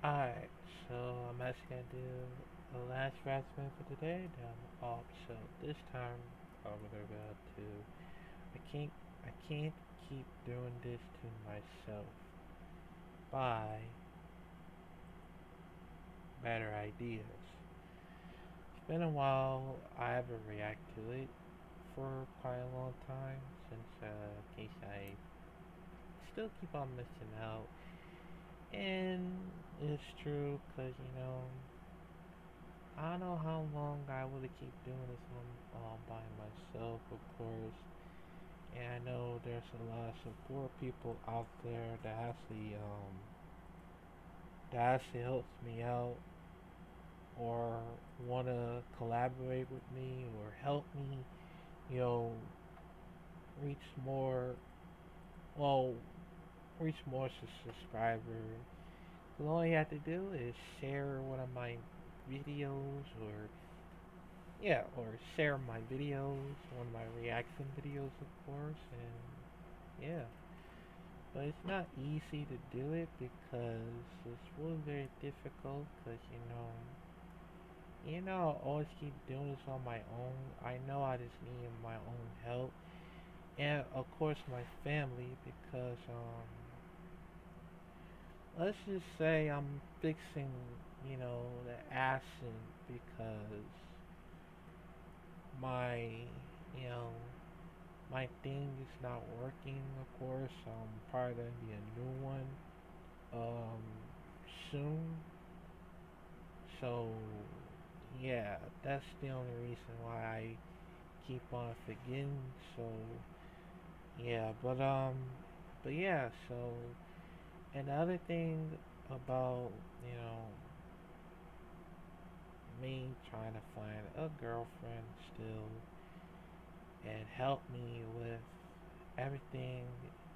Alright, so I'm actually gonna do the last rap for today. Then I'm off. So this time I'm gonna go to. I can't keep doing this to myself. By better ideas. It's been a while. I haven't reacted to it for quite a long time since in case I still keep on missing out. And it's true, cause I don't know how long I would keep doing this one all by myself, of course. And I know there's a lot of support people out there that actually helps me out or wanna collaborate with me or help me, you know, reach more well, reach more subscribers. All you have to do is share one of my videos or share my videos, one of my reaction videos, of course, and yeah. But it's not easy to do it because it's really very difficult. Because I always keep doing this on my own. I know I just need my own help, and of course my family. Because let's just say I'm fixing, the accent because my, you know, my thing is not working, of course. I'm probably gonna be a new one um soon. So yeah, that's the only reason why I keep on forgetting. So yeah, but yeah. So another thing about you know me trying to find a girlfriend still and help me with everything,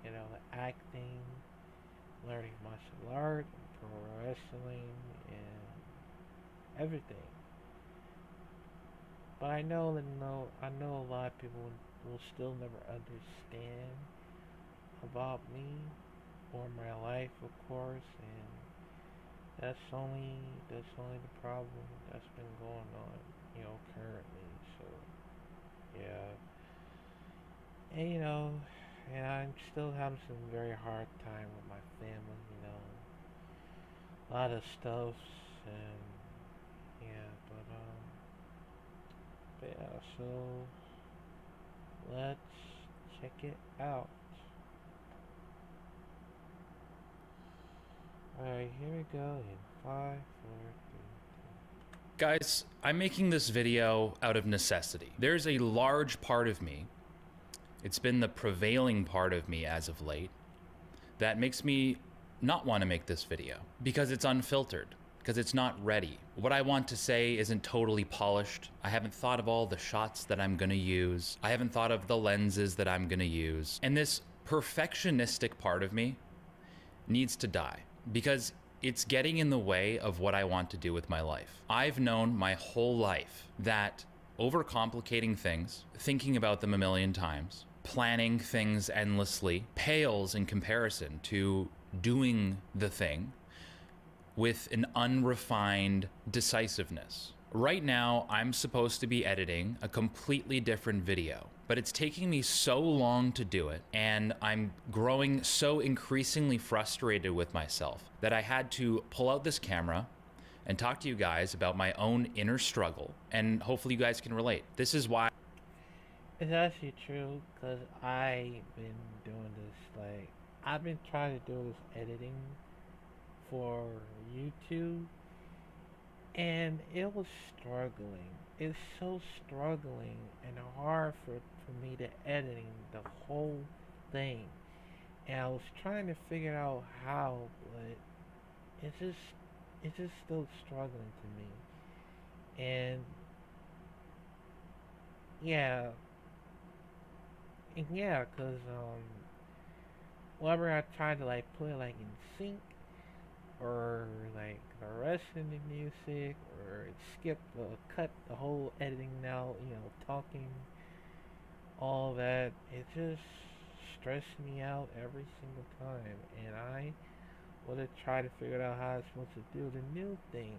the acting, learning martial art, pro wrestling, and everything. But I know a lot of people will still never understand about me or my life, of course, and that's only the problem that's been going on, currently. So yeah, and and I'm still having some very hard time with my family. A lot of stuff, and yeah, but yeah. So let's check it out. Alright, here we go in five, four, Guys, I'm making this video out of necessity. There's a large part of me, it's been the prevailing part of me as of late, that makes me not want to make this video because it's unfiltered, because it's not ready. What I want to say isn't totally polished. I haven't thought of all the shots that I'm gonna use. I haven't thought of the lenses that I'm gonna use. And this perfectionistic part of me needs to die because it's getting in the way of what I want to do with my life. I've known my whole life that overcomplicating things, thinking about them a million times, planning things endlessly pales in comparison to doing the thing with an unrefined decisiveness. Right now, I'm supposed to be editing a completely different video, but it's taking me so long to do it, and I'm growing so increasingly frustrated with myself that I had to pull out this camera and talk to you guys about my own inner struggle, and hopefully you guys can relate. This is why. it's actually true because I've been doing this. Like, I've been trying to do this editing for YouTube, and it was struggling. It's so struggling and hard for me to editing the whole thing. And I was trying to figure out how, but it's just it's just still struggling to me. And yeah, cause whenever I try to like put it like in sync or like the rest of the music or skip cut the whole editing out, talking, all that, it just stressed me out every single time. And I would have tried to figure out how I was supposed to do the new thing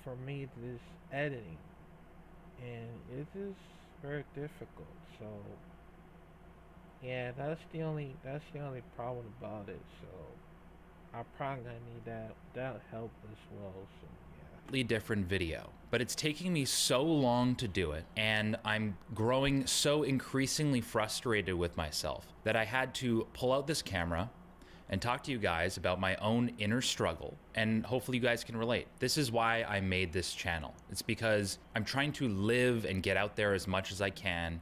for me to this editing, and it's just very difficult. So yeah, that's the only problem about it. So I probably gonna need that help as well. So yeah. Different video, but it's taking me so long to do it, and I'm growing so increasingly frustrated with myself that I had to pull out this camera and talk to you guys about my own inner struggle, and hopefully you guys can relate. This is why I made this channel. It's because I'm trying to live and get out there as much as I can,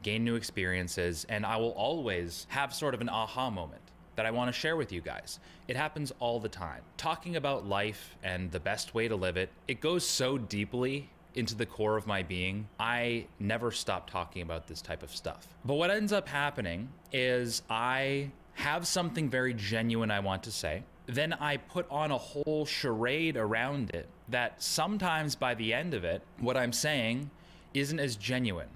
gain new experiences, and I will always have sort of an aha moment that I want to share with you guys. It happens all the time. Talking about life and the best way to live it, it goes so deeply into the core of my being. I never stop talking about this type of stuff. But what ends up happening is I have something very genuine I want to say. Then I put on a whole charade around it that sometimes by the end of it, what I'm saying isn't as genuine.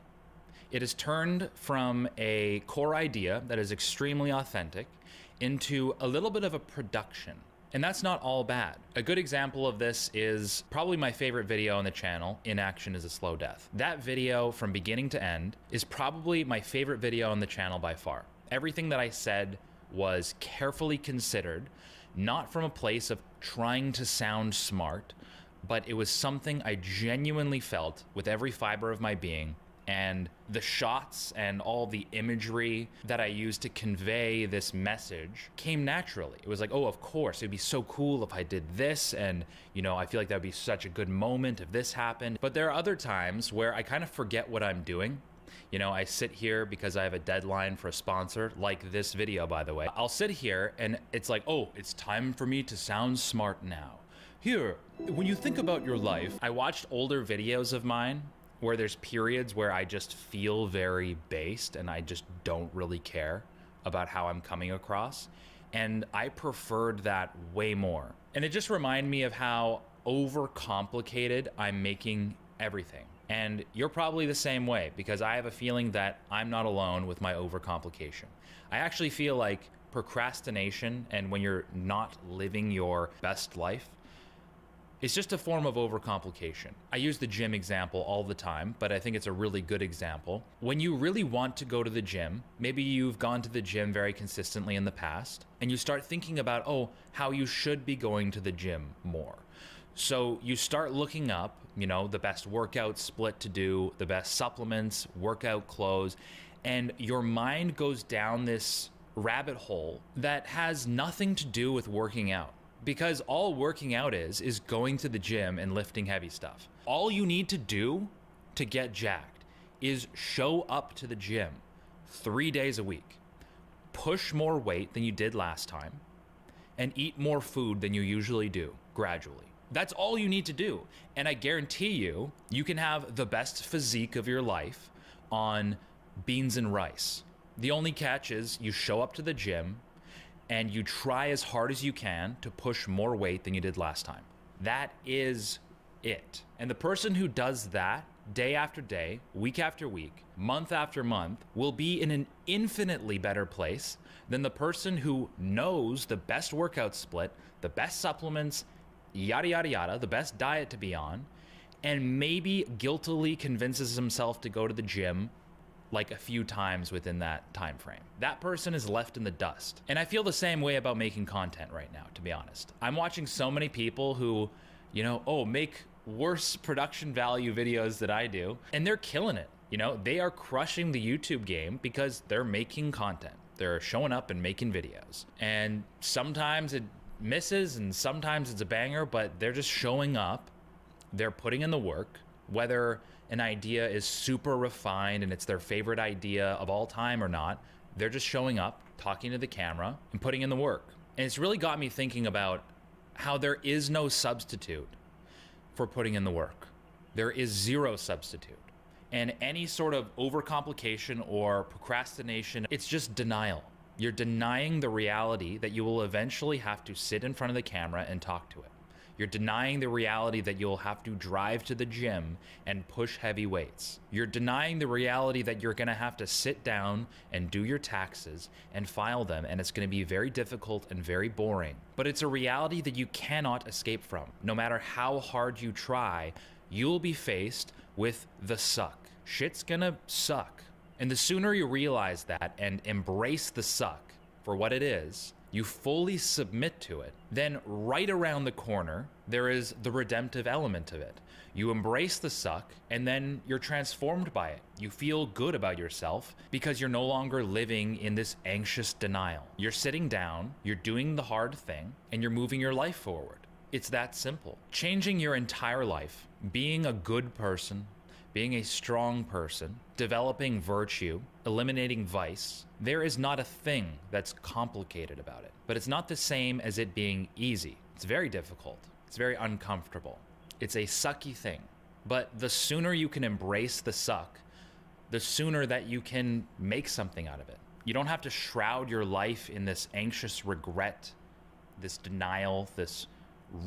It has turned from a core idea that is extremely authentic into a little bit of a production. And that's not all bad. A good example of this is probably my favorite video on the channel, Inaction is a Slow Death. That video from beginning to end is probably my favorite video on the channel by far. Everything that I said was carefully considered, not from a place of trying to sound smart, but it was something I genuinely felt with every fiber of my being. And the shots and all the imagery that I used to convey this message came naturally. It was like, oh, of course, it'd be so cool if I did this. And, you know, I feel like that would be such a good moment if this happened. But there are other times where I kind of forget what I'm doing. You know, I sit here because I have a deadline for a sponsor, like this video, by the way. I'll sit here and it's like, oh, it's time for me to sound smart now. Here, when you think about your life, I watched older videos of mine where there's periods where I just feel very based and I just don't really care about how I'm coming across. And I preferred that way more. And it just reminded me of how overcomplicated I'm making everything. And you're probably the same way, because I have a feeling that I'm not alone with my overcomplication. I actually feel like procrastination, and when you're not living your best life, it's just a form of overcomplication. I use the gym example all the time, but I think it's a really good example. When you really want to go to the gym, maybe you've gone to the gym very consistently in the past, and you start thinking about, oh, how you should be going to the gym more. So you start looking up, you know, the best workout split to do, the best supplements, workout clothes, and your mind goes down this rabbit hole that has nothing to do with working out. Because all working out is going to the gym and lifting heavy stuff. All you need to do to get jacked is show up to the gym 3 days a week, push more weight than you did last time, and eat more food than you usually do gradually. That's all you need to do. And I guarantee you, you can have the best physique of your life on beans and rice. The only catch is you show up to the gym and you try as hard as you can to push more weight than you did last time. That is it. And the person who does that day after day, week after week, month after month, will be in an infinitely better place than the person who knows the best workout split, the best supplements, yada, yada, yada, the best diet to be on, and maybe guiltily convinces himself to go to the gym like a few times within that time frame. That person is left in the dust. And I feel the same way about making content right now, to be honest. I'm watching so many people who, you know, make worse production value videos than I do, and they're killing it. You know, they are crushing the YouTube game because they're making content. They're showing up and making videos. And sometimes it misses and sometimes it's a banger, but they're just showing up. They're putting in the work, whether an idea is super refined and it's their favorite idea of all time or not. They're just showing up, talking to the camera, and putting in the work. And it's really got me thinking about how there is no substitute for putting in the work. There is zero substitute. And any sort of overcomplication or procrastination, it's just denial. You're denying the reality that you will eventually have to sit in front of the camera and talk to it. You're denying the reality that you'll have to drive to the gym and push heavy weights. You're denying the reality that you're gonna have to sit down and do your taxes and file them, and it's gonna be very difficult and very boring. But it's a reality that you cannot escape from. No matter how hard you try, you'll be faced with the suck. Shit's gonna suck. And the sooner you realize that and embrace the suck for what it is, you fully submit to it, then right around the corner, there is the redemptive element of it. You embrace the suck, and then you're transformed by it. You feel good about yourself because you're no longer living in this anxious denial. You're sitting down, you're doing the hard thing, and you're moving your life forward. It's that simple. Changing your entire life, being a good person, being a strong person, developing virtue, eliminating vice, there is not a thing that's complicated about it. But it's not the same as it being easy. It's very difficult. It's very uncomfortable. It's a sucky thing. But the sooner you can embrace the suck, the sooner that you can make something out of it. You don't have to shroud your life in this anxious regret, this denial, this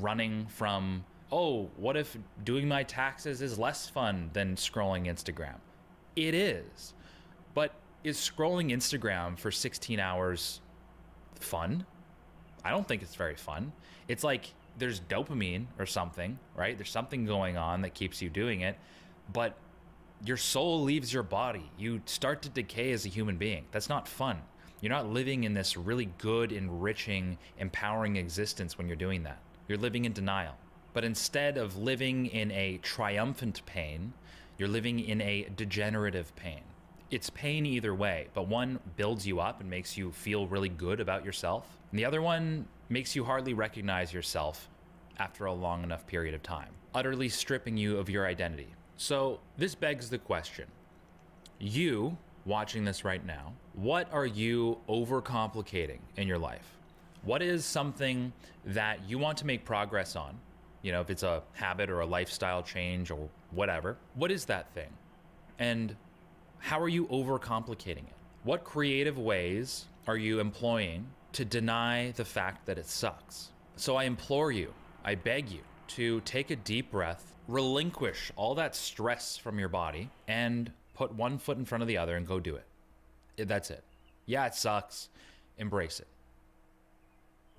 running from, oh, what if doing my taxes is less fun than scrolling Instagram? It is. But is scrolling Instagram for 16 hours fun? I don't think it's very fun. It's like there's dopamine or something, right? There's something going on that keeps you doing it, but your soul leaves your body. You start to decay as a human being. That's not fun. You're not living in this really good, enriching, empowering existence when you're doing that. You're living in denial. But instead of living in a triumphant pain, you're living in a degenerative pain. It's pain either way, but one builds you up and makes you feel really good about yourself, and the other one makes you hardly recognize yourself after a long enough period of time, utterly stripping you of your identity. So this begs the question, you watching this right now, what are you overcomplicating in your life? What is something that you want to make progress on? You know, if it's a habit or a lifestyle change or whatever, what is that thing? And how are you overcomplicating it? What creative ways are you employing to deny the fact that it sucks? So I implore you, I beg you to take a deep breath, relinquish all that stress from your body, and put one foot in front of the other and go do it. That's it. Yeah, it sucks. Embrace it.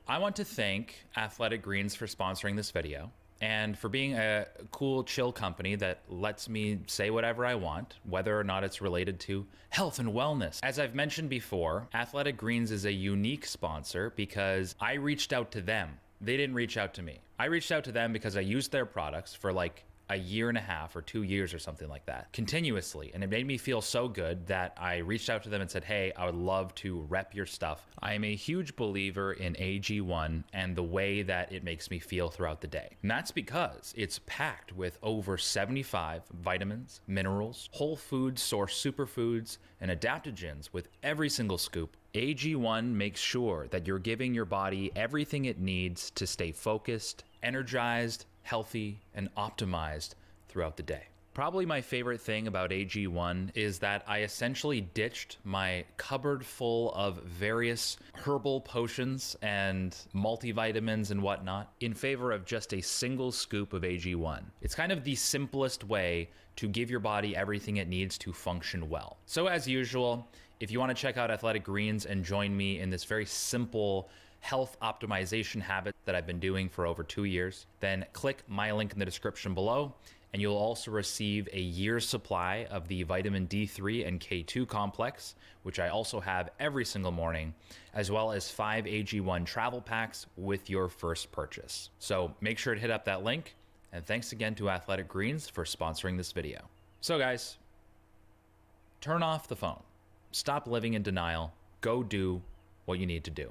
I want to thank Athletic Greens for sponsoring this video and for being a cool, chill company that lets me say whatever I want, whether or not it's related to health and wellness. As I've mentioned before, Athletic Greens is a unique sponsor because I reached out to them. They didn't reach out to me. I reached out to them because I used their products for like a year and a half or 2 years or something like that continuously, and it made me feel so good that I reached out to them and said, hey, I would love to rep your stuff. I am a huge believer in AG1 and the way that it makes me feel throughout the day, and that's because it's packed with over 75 vitamins, minerals, whole food source superfoods, and adaptogens with every single scoop. AG1 makes sure that you're giving your body everything it needs to stay focused, energized, healthy, and optimized throughout the day. Probably my favorite thing about AG1 is that I essentially ditched my cupboard full of various herbal potions and multivitamins and whatnot in favor of just a single scoop of AG1. It's kind of the simplest way to give your body everything it needs to function well. So as usual, if you want to check out Athletic Greens and join me in this very simple health optimization habit that I've been doing for over 2 years, then click my link in the description below, and you'll also receive a year's supply of the vitamin D3 and K2 complex, which I also have every single morning, as well as 5 AG1 travel packs with your first purchase. So make sure to hit up that link, and thanks again to Athletic Greens for sponsoring this video. So guys, turn off the phone. Stop living in denial. Go do what you need to do.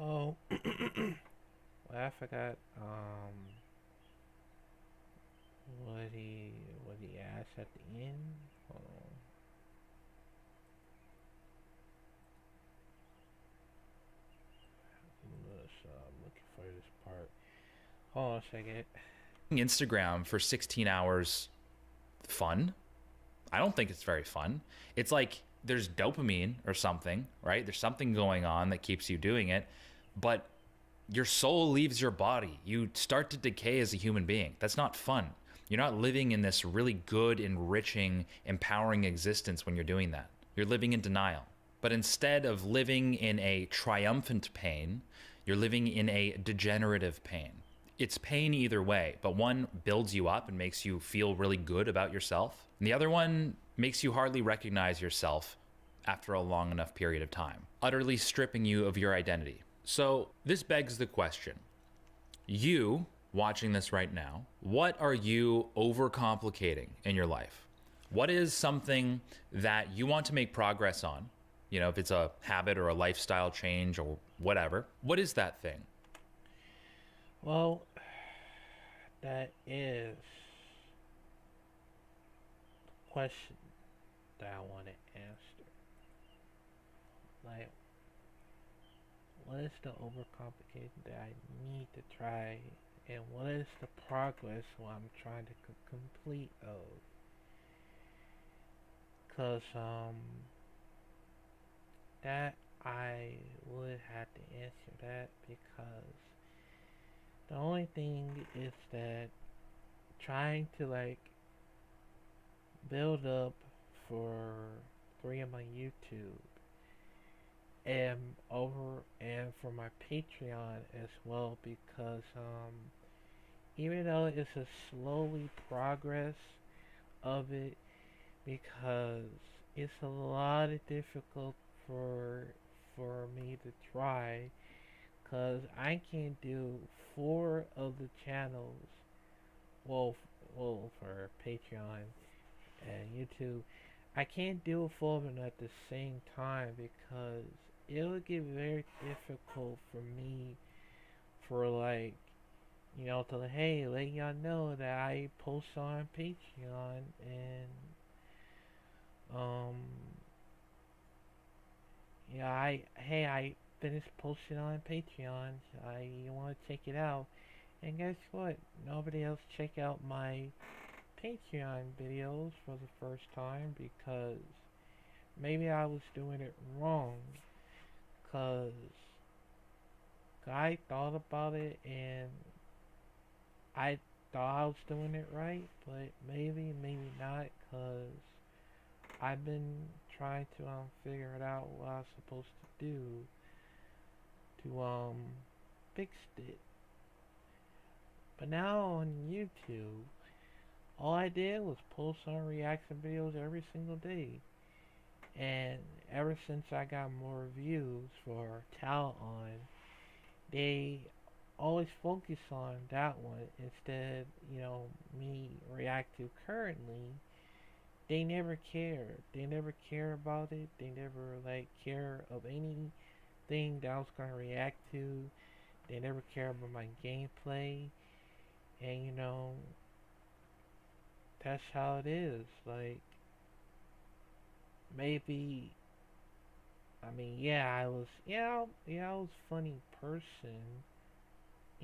Oh, well, I forgot, what he asked at the end. Hold on. I'm just, looking for this part. Hold on a second. Instagram for 16 hours fun? I don't think it's very fun. It's like there's dopamine or something, right? There's something going on that keeps you doing it, but your soul leaves your body. You start to decay as a human being. That's not fun. You're not living in this really good, enriching, empowering existence when you're doing that. You're living in denial. But instead of living in a triumphant pain, you're living in a degenerative pain. It's pain either way, but one builds you up and makes you feel really good about yourself, and the other one makes you hardly recognize yourself after a long enough period of time, utterly stripping you of your identity. So this begs the question, you watching this right now, what are you overcomplicating in your life? What is something that you want to make progress on? You know, if it's a habit or a lifestyle change or whatever, what is that thing? Well, that is the question that I want to answer. Like, what is the overcomplication that I need to try, and what is the progress what I'm trying to complete of? Cause that I would have to answer that because the only thing is that trying to like build up for three of my YouTube and over and for my Patreon as well because even though it's a slowly progress of it because it's a lot of difficult for me to try because I can do four of the channels well for Patreon and YouTube I can't do four of them at the same time because it would get very difficult for me for like to hey let y'all know that I post on Patreon and um I finished posting on Patreon. You want to check it out. And guess what? Nobody else check out my Patreon videos for the first time because maybe I was doing it wrong. Cause I thought about it and I thought I was doing it right, but maybe not. Cause I've been trying to figure it out what I was supposed to do to fix it. But now on YouTube, all I did was post on reaction videos every single day. And ever since I got more views for Talon, they always focus on that one instead, me react to currently. They never care. They never care about it. They never like care of anything that I was gonna react to. They never care about my gameplay. And that's how it is. Like maybe I was a funny person.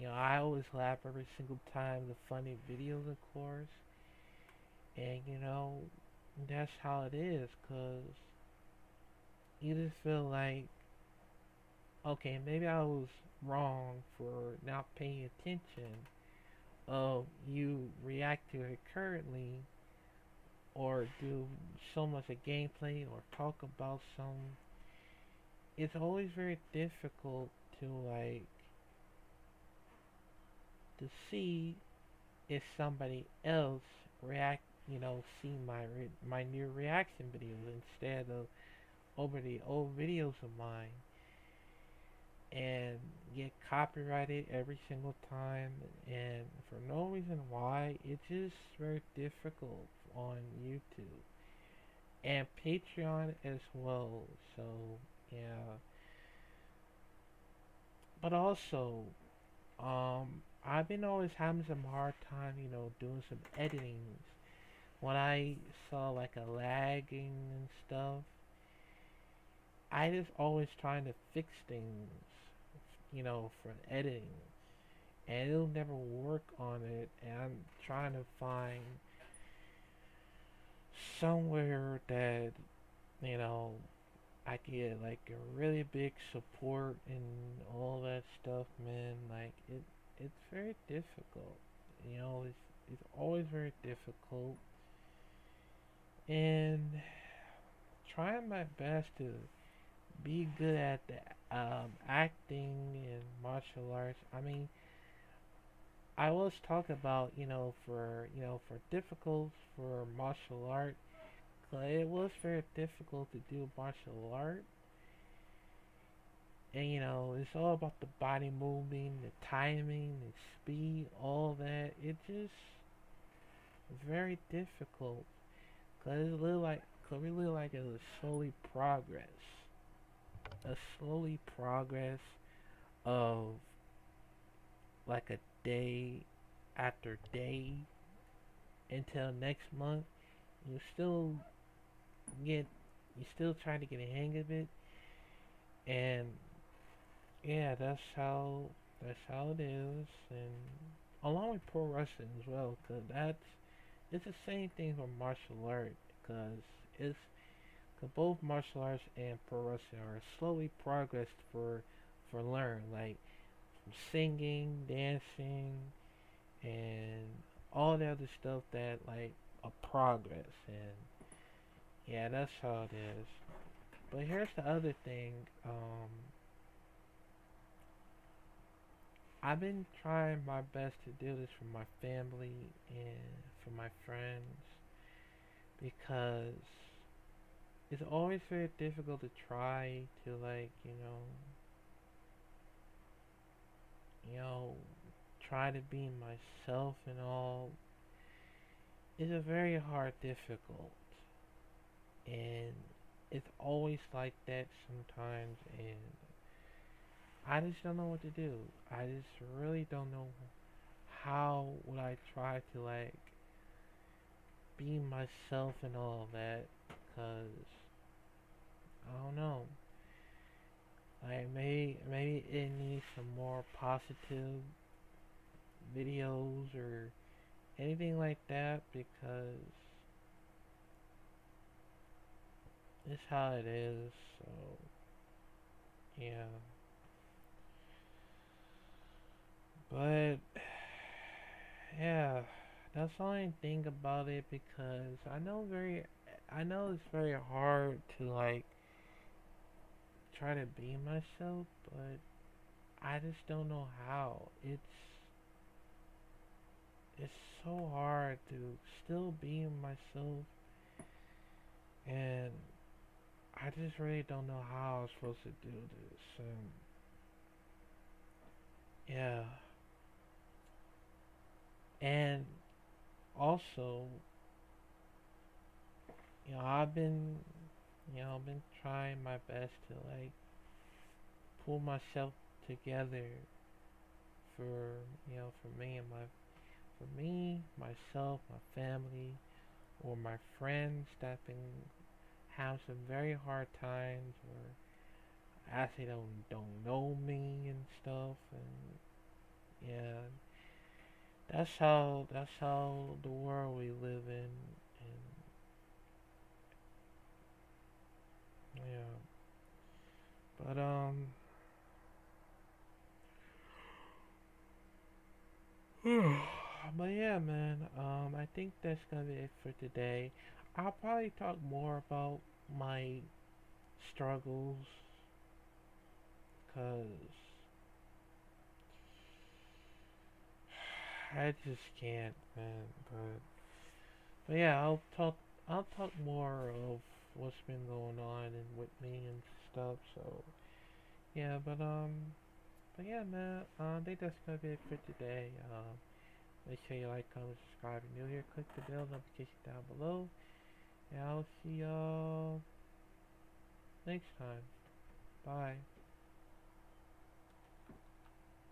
I always laugh every single time the funny videos of course. And that's how it is, cause you just feel like, okay, maybe I was wrong for not paying attention. You react to it currently, or do so much of gameplay, or talk about some. It's always very difficult to like to see if somebody else react see my new reaction videos instead of over the old videos of mine and get copyrighted every single time and for no reason why. It's just very difficult on YouTube and Patreon as well. So yeah, but also I've been always having some hard time doing some editing when I saw like a lagging and stuff. I just always trying to fix things, for editing, and it'll never work on it. And I'm trying to find somewhere that you know I get like a really big support and all that stuff, man. like it's very difficult. You know, it's always very difficult, and trying my best to be good at the acting and martial arts. I mean, I always talk about, for difficult for martial art. 'Cause it was very difficult to do martial art, and it's all about the body moving, the timing, the speed, all that. It just very difficult. Cause it look like, cause we look like it was slowly progress, a slowly progress of like a day after day until next month. You still get, you still trying to get a hang of it, and yeah, that's how it is, and along with pro wrestling as well, cause it's the same thing for martial art, cause it's cause both martial arts and pro wrestling are slowly progressed for learn, like from singing, dancing, and all the other stuff that like a progress, and yeah, that's how it is. But here's the other thing. I've been trying my best to do this for my family and for my friends because it's always very difficult to try to like, you know, try to be myself and all. It's a very hard difficult, and it's always like that sometimes, and I just don't know what to do. I just really don't know how would I try to like be myself and all of that, cause I don't know. Like maybe it needs some more positive videos or anything like that because it's how it is. So yeah, but yeah, that's the only thing about it because I know it's very hard to like try to be myself, but I just don't know how. It's so hard to still be myself, and I just really don't know how I'm supposed to do this. And yeah, and also, I've been trying my best to like pull myself together for for me and myself, my family, or my friends that been have some very hard times, or as they don't know me and stuff, and yeah, that's how the world we live in, and yeah, but but yeah, man, I think that's gonna be it for today. I'll probably talk more about my struggles, cause I just can't, man. But yeah, I'll talk more of what's been going on and with me and stuff. So yeah, but yeah, man. I think that's gonna be it for today. Make sure you like, comment, subscribe if you're new here. Click the bell notification down below, and I'll see y'all next time. Bye.